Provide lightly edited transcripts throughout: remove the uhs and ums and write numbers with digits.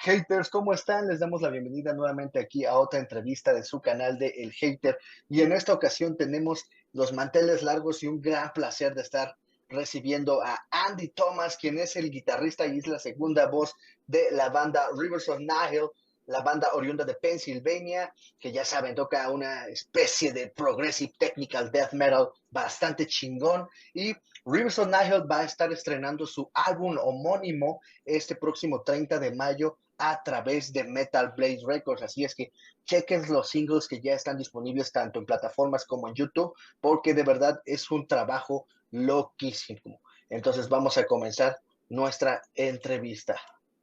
Haters, ¿cómo están? Les damos la bienvenida nuevamente aquí a otra entrevista de su canal de El Hater. Y en esta ocasión tenemos los manteles largos y un gran placer de estar recibiendo a Andy Thomas, quien es el guitarrista y es la segunda voz de la banda Rivers of Nihil, la banda oriunda de Pennsylvania, que ya saben, toca una especie de progressive technical death metal bastante chingón. Y Rivers of Nihil va a estar estrenando su álbum homónimo este próximo 30 de mayo a través de Metal Blade Records. Así es que chequen los singles que ya están disponibles tanto en plataformas como en YouTube, porque de verdad es un trabajo loquísimo. Entonces vamos a comenzar nuestra entrevista.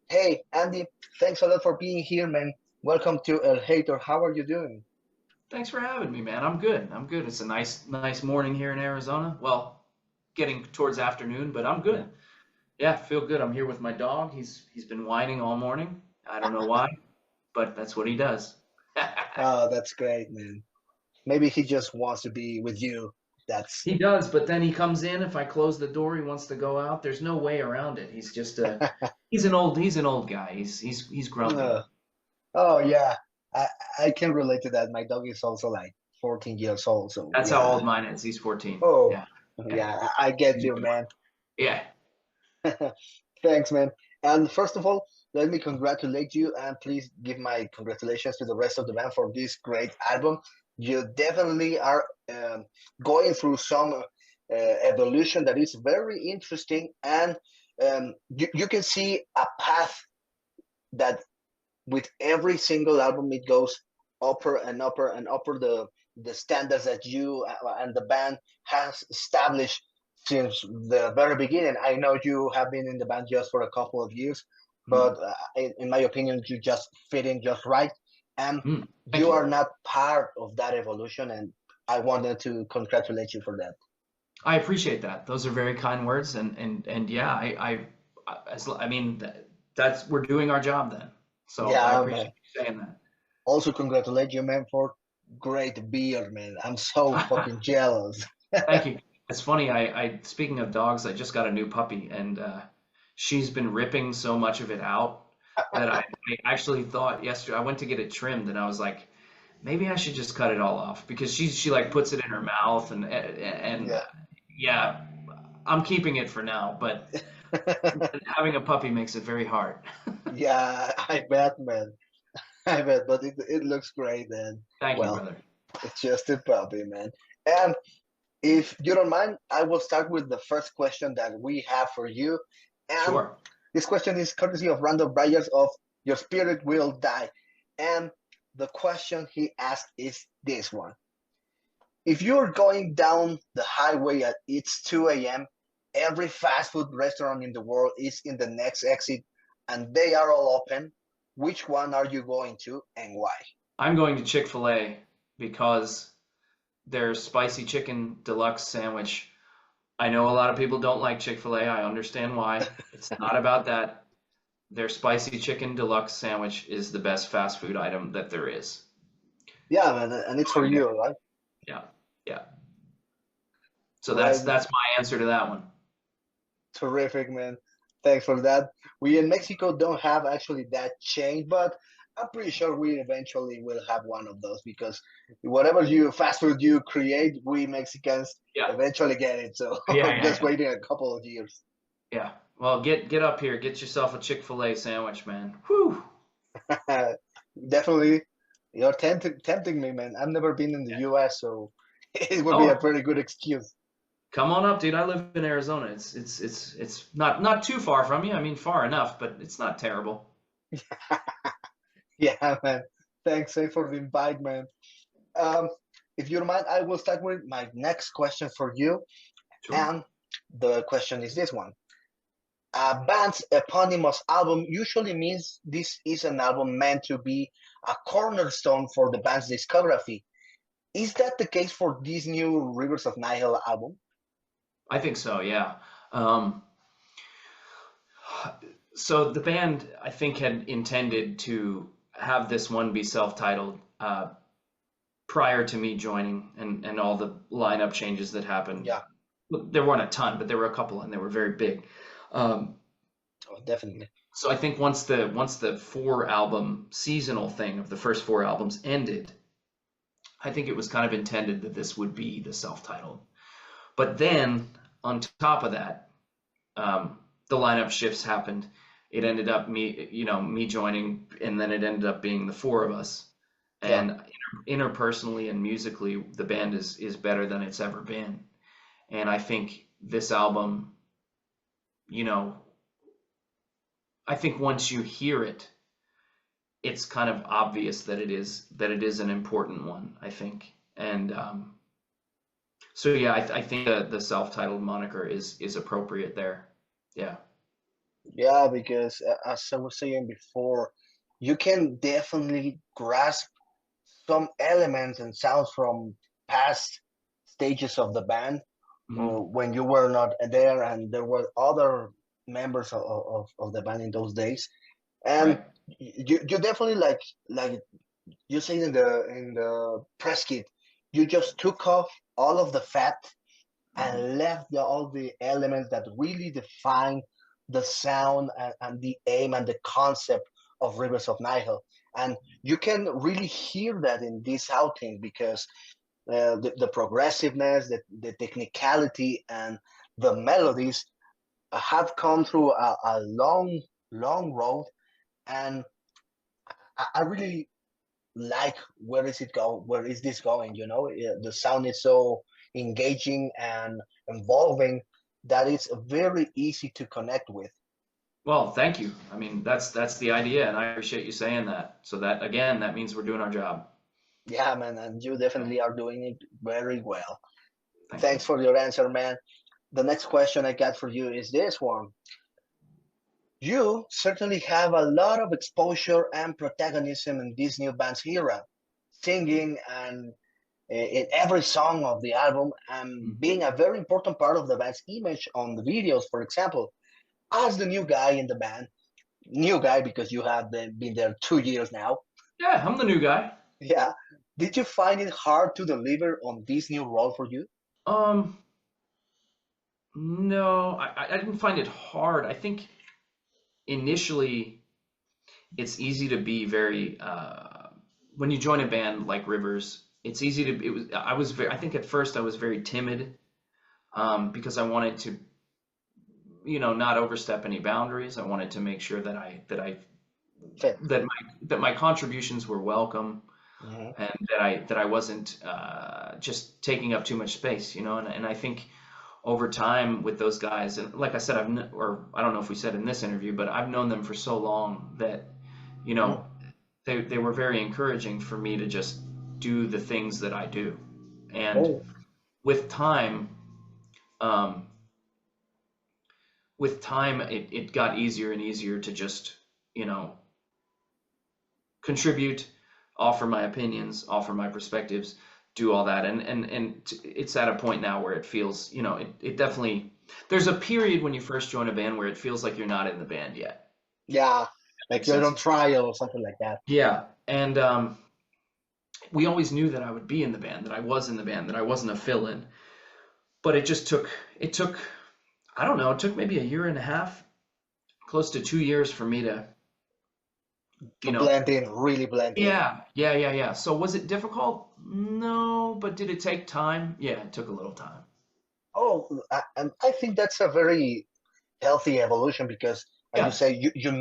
Hey, Andy, thanks a lot for being here, man. Welcome to El Hater. How are you doing? Thanks for having me, man. I'm good. I'm good. It's a nice morning here in Arizona. Well, getting towards afternoon, but I'm good. Yeah, feel good. I'm here with my dog. He's been whining all morning. I don't know why, but that's what he does. Oh, that's great, man. Maybe he just wants to be with you. That's He does, but then he comes in. If I close the door, he wants to go out. There's no way around it. He's just a he's an old guy. He's grumpy. uh, oh yeah. I I can relate to that. My dog is also like 14 years old, so That's how yeah. old mine is. He's 14. Oh Yeah, yeah. yeah, I get you, man. Yeah. Thanks, man. And first of all, let me congratulate you and please give my congratulations to the rest of the band for this great album. You definitely are going through some evolution that is very interesting, and you can see a path that with every single album it goes upper and upper and upper the standards that you and the band has established since the very beginning. I know you have been in the band just for a couple of years, Mm, but in my opinion, you just fit in just right, and Thank you you. are not part of that evolution. And I wanted to congratulate you for that. I appreciate that. Those are very kind words, and yeah, I mean that's we're doing our job then. So I Yeah, man. appreciate you saying Also, congratulate you, man, for great beer, man. I'm so that. fucking jealous. Thank you. It's funny. I speaking of dogs, I just got a new puppy, and she's been ripping so much of it out that I actually thought yesterday I went to get it trimmed, and I was like, maybe I should just cut it all off because she like puts it in her mouth and Yeah. yeah, I'm keeping it for now, but having a puppy makes it very hard. Yeah, I bet, man. I bet, but it looks great, and Thank you, well, brother. it's just a puppy, man. And if you don't mind, I will start with the first question that we have for you. And Sure. this question is courtesy of Randall Byers of Your Spirit Will Die. And the question he asked is this one. If you're going down the highway at it's 2 a.m., every fast food restaurant in the world is in the next exit and they are all open, which one are you going to and why? I'm going to Chick-fil-A because their spicy chicken deluxe sandwich. I know a lot of people don't like Chick-fil-A. I understand why. It's not about that. Their spicy chicken deluxe sandwich is the best fast food item that there is. Yeah, man, and it's for Going there. you, right? Yeah, yeah. So that's Right. that's my answer to that one. Terrific, man. Thanks for that. We in Mexico don't have actually that chain, but I'm pretty sure we eventually will have one of those because whatever you fast food you create, we Mexicans Yeah, eventually get it. So yeah, yeah, just yeah. waiting a couple of years. Yeah. Well, get up here. Get yourself a Chick-fil-A sandwich, man. Whew. Definitely, you're tempting me, man. I've never been in the US, so it would be a Oh, very good excuse. come on up, dude. I live in Arizona. It's not too far from you. I mean, far enough, but it's not terrible. Yeah, man. Thanks for the invite, man. Um, if you don't mind, I will start with my next question for you. Sure. And the question is this one. A band's eponymous album usually means this is an album meant to be a cornerstone for the band's discography. Is that the case for this new Rivers of Nihil album? I think so, yeah. Um, so the band, I think, had intended to have this one be self-titled prior to me joining and all the lineup changes that happened. Yeah. There weren't a ton, but there were a couple, and they were very big. Um, Oh, definitely. So I think once the 4 album seasonal thing of the first 4 albums ended, I think it was kind of intended that this would be the self-titled. But then on top of that, the lineup shifts happened. It ended up me joining, and then it ended up being the four of us. Yeah. And interpersonally and musically, the band is better than it's ever been. And I think this album, you know, I think once you hear it, it's kind of obvious that it is an important one, I think. And so yeah, I think the self-titled moniker is appropriate there. Yeah. Yeah, because as I was saying before, you can definitely grasp some elements and sounds from past stages of the band Hmm. when you were not there and there were other members of the band in those days. And Right. you definitely like you say in the press kit, you just took off all of the fat Hmm. and left all the elements that really define the sound and the aim and the concept of Rivers of Nihil. And you can really hear that in this outing because the progressiveness, the technicality, and the melodies have come through a long, long road. And I really like where is this going, you know. The sound is so engaging and involving that it's very easy to connect with. Well, thank you. I mean, that's the idea, and I appreciate you saying that. So that again, that means we're doing our job. Yeah, man, and you Yeah. definitely are doing it very well. Thank you. Thanks for your answer, man. The next question I got for you is this one. You certainly have a lot of exposure and protagonism in this new band's era, singing and in every song of the album and Mhm. being a very important part of the band's image on the videos, for example. As the new guy in the band, new guy because you have been there 2 years now, Yeah, I'm the new guy. yeah, did you find it hard to deliver on this new role for you? Um, no, I didn't find it hard. I think initially it's easy to be very when you join a band like Rivers, it's easy to it was I was very I think at first I was very timid because I wanted to not overstep any boundaries. I wanted to make sure that I Fit. that my contributions were welcome Hmm. and that I wasn't just taking up too much space, and I think over time with those guys, and like I said, or I don't know if we said in this interview, but I've known them for so long that you know they were very encouraging for me to just do the things that I do, and Oh, with time, um, it got easier and easier to just you know contribute, offer my opinions, offer my perspectives, do all that. And it's at a point now where it feels, it definitely, there's a period when you first join a band where it feels like you're not in the band yet. yeah, That like makes you're sense. on trial or something like that. Yeah. And we always knew that I would be in the band, that I was in the band, that I wasn't a fill-in. But it took, I don't know, it took maybe a year and a half, close to 2 years for me to, To you know, blend in, really blend in. yeah. So was it difficult? No, but did it take time? Yeah, it took a little time. Oh, and I think that's a very healthy evolution because, as you Yeah, say, you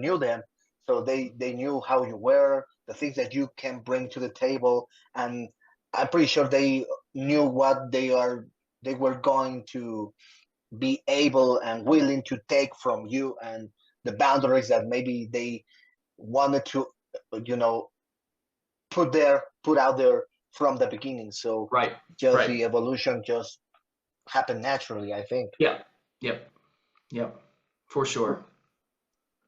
knew them, so they knew how you were, the things that you can bring to the table, and I'm pretty sure they knew what they were going to be able and willing to take from you, and the boundaries that maybe they wanted to, you know, put out there from the beginning. So right, just right. the evolution just happened naturally, I think. Yeah, yep, yep, for sure.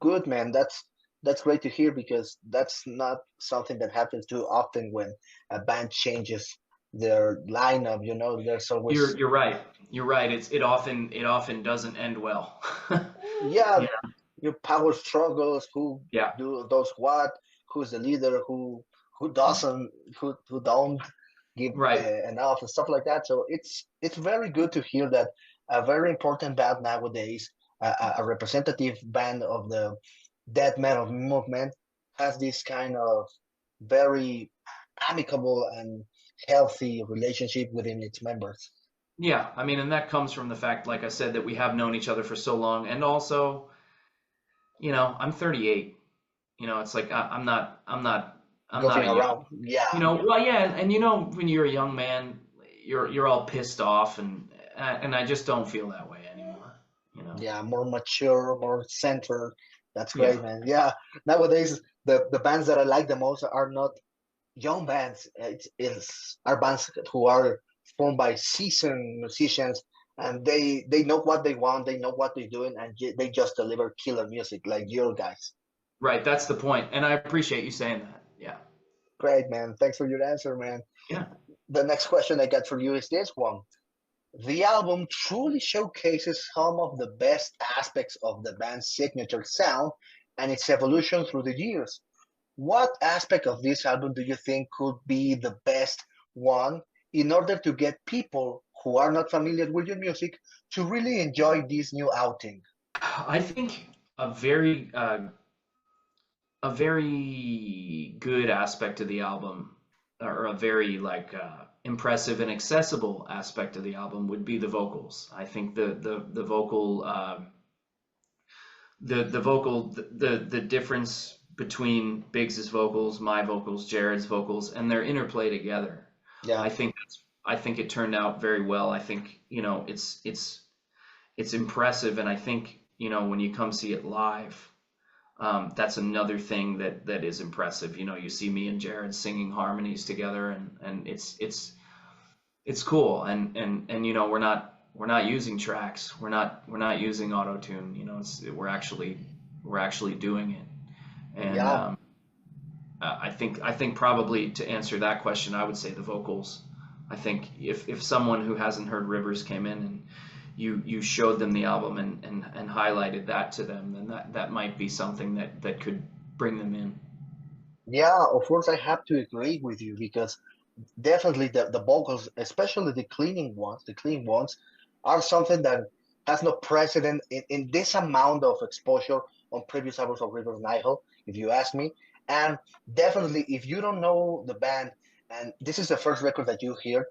Good, man. That's great to hear because that's not something that happens too often when a band changes their lineup. You know, there's You're always, you're right. You're right. It often doesn't end well. yeah, Yeah, your power struggles. Who yeah, does what? Who's the leader? Who doesn't? Who don't give right. enough and stuff like that. So it's very good to hear that a very important band nowadays a representative band of the death metal movement has this kind of very amicable and healthy relationship within its members. Yeah, I mean, and that comes from the fact, like I said, that we have known each other for so long, and also, I'm 38. It's like I'm not Goofing a young, around. Yeah. well, yeah, and when you're a young man, you're all pissed off, and I just don't feel that way anymore. Yeah, more mature, more centered. That's Yeah. great, man. Yeah. Nowadays, the bands that I like the most are not young bands. It's are bands who are formed by seasoned musicians, and they know what they want, they know what they're doing, and they just deliver killer music like your guys. Right, that's the point, and I appreciate you saying that. Yeah. Great, man. Thanks for your answer, man. Yeah. The next question I got for you is this one. The album truly showcases some of the best aspects of the band's signature sound and its evolution through the years. What aspect of this album do you think could be the best one in order to get people who are not familiar with your music to really enjoy this new outing? I think a very good aspect of the album, or a very impressive and accessible aspect of the album, would be the vocals. I think the vocal the difference between Biggs's vocals, my vocals, Jared's vocals, and their interplay together. Yeah, I think it turned out very well. I think it's impressive, and I think when you come see it live, that's another thing that is impressive. You see me and Jared singing harmonies together, and it's cool. And we're not using tracks. We're not using auto tune. We're actually doing it. And yeah, I think probably to answer that question, I would say the vocals. I think if someone who hasn't heard Rivers came in and you showed them the album and highlighted that to them, then that might be something that could bring them in. yeah. Of course, I have to agree with you because definitely the vocals, especially the clean ones, are something that has no precedent in this amount of exposure on previous albums of River Nihil, if you ask me. And definitely, if you don't know the band, and this is the first record that you hear,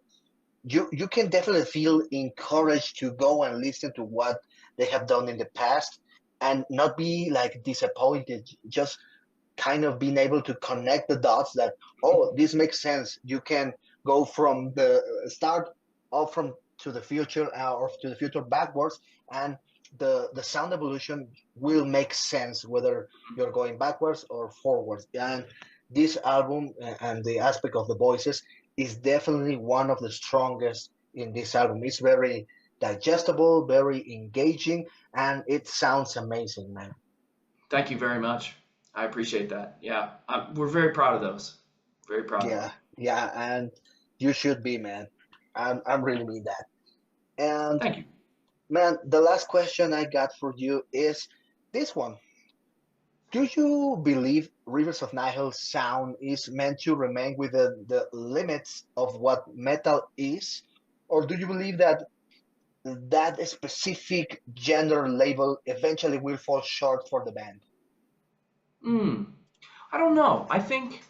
you can definitely feel encouraged to go and listen to what they have done in the past and not be like disappointed, just kind of being able to connect the dots that, oh, this makes sense. You can go from the start or from to the future or to the future backwards, and the sound evolution will make sense whether you're going backwards or forwards. And this album and the aspect of the voices is definitely one of the strongest in this album. It's very digestible, very engaging, and it sounds amazing, man. Thank you very much. I appreciate that. Yeah, we're very proud of those. Very proud of them. Yeah, yeah, and you should be, man. I'm really mean that. And Thank you. man, the last question I got for you is this one. Do you believe Rivers of Nihil's sound is meant to remain within the limits of what metal is? Or do you believe that that specific gender label eventually will fall short for the band? I don't know. I think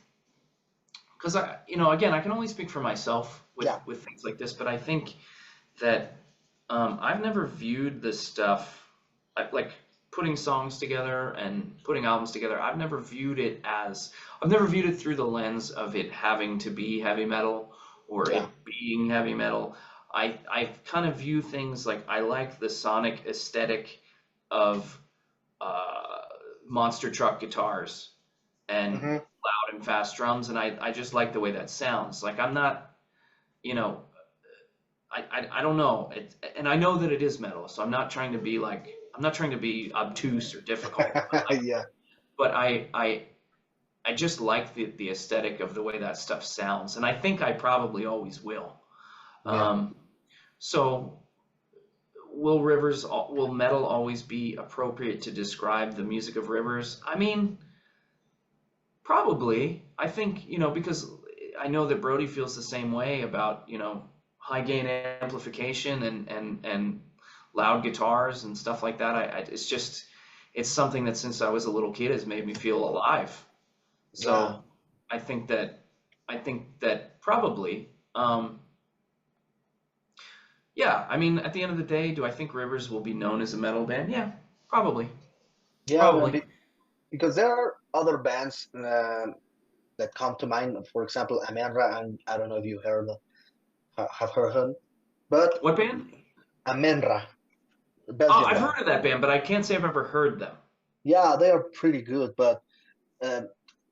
because again, I can only speak for myself Yeah. with things like this, but I think that I've never viewed this stuff like putting songs together and putting albums together. I've never viewed it through the lens of it having to be heavy metal or Yeah. it being heavy metal. I kind of view things like I like the sonic aesthetic of monster truck guitars and Hmm. loud and fast drums, and I just like the way that sounds. Like I'm not, you know, I don't know, and I know that it is metal, so I'm not trying to be obtuse or difficult, Yeah. but I just like the aesthetic of the way that stuff sounds, and I think I probably always will. Yeah. So will metal always be appropriate to describe the music of Rivers? I mean, probably. I think, because I know that Brody feels the same way about, high gain amplification and loud guitars and stuff like that. It's something that since I was a little kid has made me feel alive. Yeah. So I think that probably, yeah, I mean, at the end of the day, do I think Rivers will be known as a metal band? Yeah, probably. Yeah, man, Probably. because there are other bands that come to mind. For example, Amenra, and I don't know if you have heard them, but What band? Amenra, Oh, Belgian I've band. heard of that band, but I can't say I've ever heard them. Yeah, they are pretty good, but um,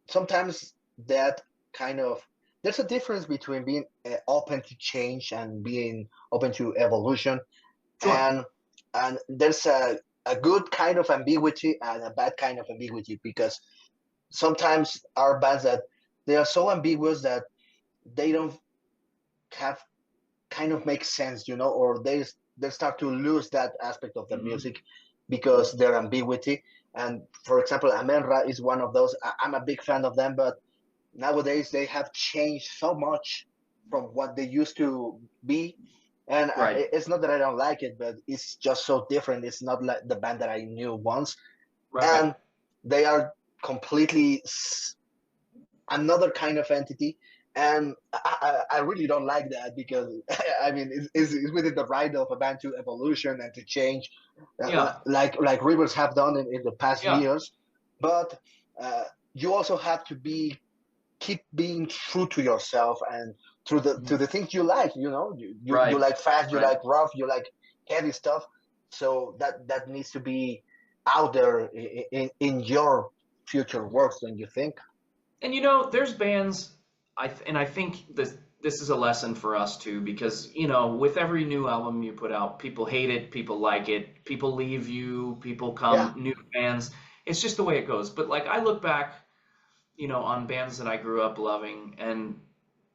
sometimes that kind of there's a difference between being open to change and being open to evolution, Sure. and there's a good kind of ambiguity and a bad kind of ambiguity because sometimes our bands that they are so ambiguous that they don't have kind of make sense, or they start to lose that aspect of the Hmm. music because their ambiguity. And for example, Amenra is one of those. I'm a big fan of them, but nowadays they have changed so much from what they used to be. And Right. it's not that I don't like it, but it's just so different. It's not like the band that I knew once, Right. and they are completely another kind of entity. And I really don't like that because I mean it's within the right of a band to evolution and to change, Yeah. like Rivers have done in the past Yeah. years, but uh, you also have to keep being true to yourself and to Mhm. the things you like. You Right. like fast, you Right. like rough, you like heavy stuff. So that needs to be out there in your future works, don't you think? And there's bands, and I think this is a lesson for us too, because with every new album you put out, people hate it, people like it, people leave you, people Yeah. come, new fans. It's just the way it goes. But like I look back, on bands that I grew up loving, and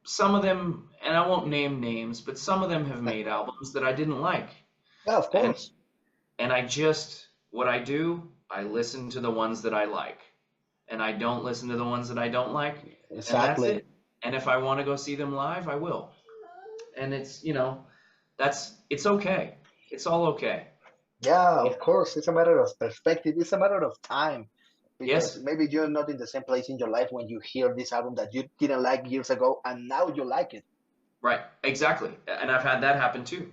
some of them, and I won't name names, but some of them have made albums that I didn't like. Yeah, of And course. and what I do, I listen to the ones that I like, and I don't listen to the ones that I don't like, and that's Exactly. it. And if I want to go see them live, I will. And it's okay. It's all okay. Yeah, You of know? course. It's a matter of perspective. It's a matter of time because Yes, maybe you're not in the same place in your life when you hear this album that you didn't like years ago and now you like it. right, exactly. And I've had that happen too.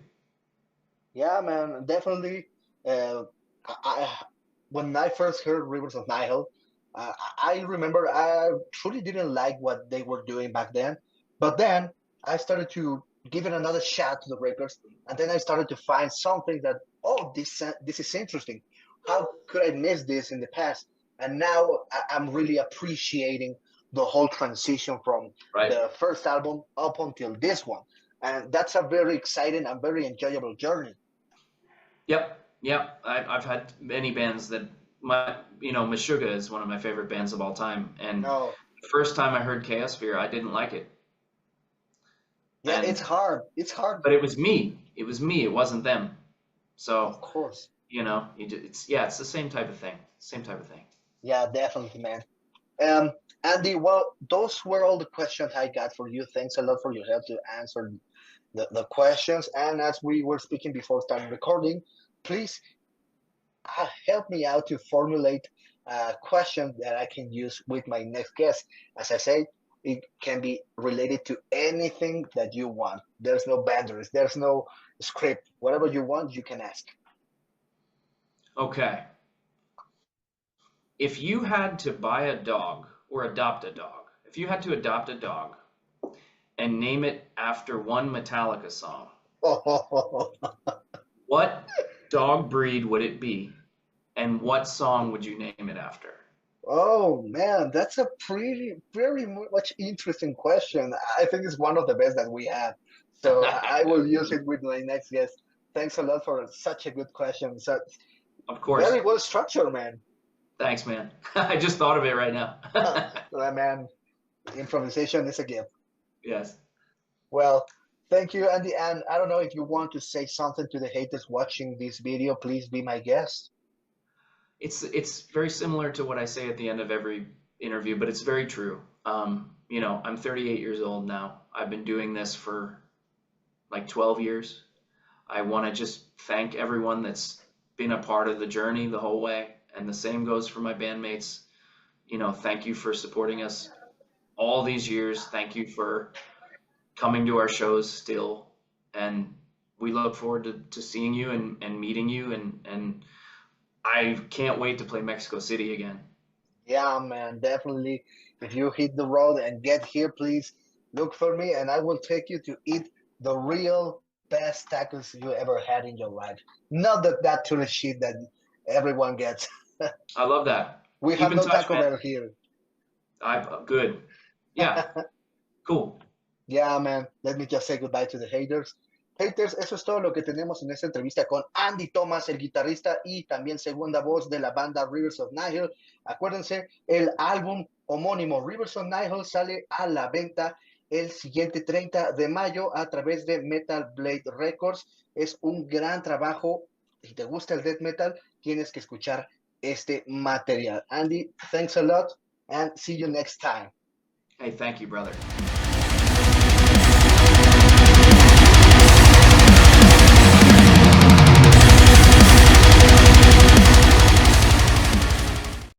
Yeah, man, definitely. Uh, when I first heard Rivers of Nihil, I remember I truly didn't like what they were doing back then. But then I started to give it another shot to the records, and then I started to find something that, oh, this is interesting. How could I miss this in the past? And now I'm really appreciating the whole transition from Right. the first album up until this one, and that's a very exciting and very enjoyable journey. Yep. Yep. I've had many bands that Meshuggah is one of my favorite bands of all time. And No, the first time I heard Chaosphere, I didn't like it. yeah, it's And hard. It's hard, but it was me. It was me. It wasn't them. of So, course. it's the same type of thing. Same type of thing. Yeah, definitely, man. Um, Andy, well, those were all the questions I got for you. Thanks a lot for your help to answer the questions. And as we were speaking before starting recording, please help me out to formulate a question that I can use with my next guest. As I said, it can be related to anything that you want. There's no boundaries. There's no script. Whatever you want, you can ask. Okay. If you had to buy a dog or adopt a dog, if you had to adopt a dog and name it after one Metallica song, what dog breed would it be? And what song would you name it after? Oh man, that's a very much interesting question. I think it's one of the best that we have. So I will use it with my next guest. Thanks a lot for such a good question. So Of very course. well structured, man. Thanks, man. I just thought of it right now. Man, improvisation is a gift. Yes. Well, thank you, Andy. And I don't know if you want to say something to the haters watching this video. Please be my guest. It's very similar to what I say at the end of every interview, but it's very true. I'm 38 years old now. I've been doing this for like 12 years. I want to just thank everyone that's been a part of the journey the whole way. And the same goes for my bandmates. You know, thank you for supporting us all these years. Thank you for coming to our shows still. And we look forward to seeing you and meeting you. And I can't wait to play Mexico City again. Yeah, man, definitely. If you hit the road and get here, please look for me, and I will take you to eat the real best tacos you ever had in your life. Not that tourist shit that everyone gets. I love that. We Keep have in no touch, Taco man. Bell here. Good. Yeah, cool. Yeah, man. Let me just say goodbye to the haters. Haters, eso es todo lo que tenemos en esta entrevista con Andy Thomas, el guitarrista y también segunda voz de la banda Rivers of Nihil. Acuérdense, el álbum homónimo Rivers of Nihil sale a la venta el siguiente 30 de mayo a través de Metal Blade Records. Es un gran trabajo. Si te gusta el death metal, tienes que escuchar este material. Andy, thanks a lot and see you next time. Hey, thank you, brother.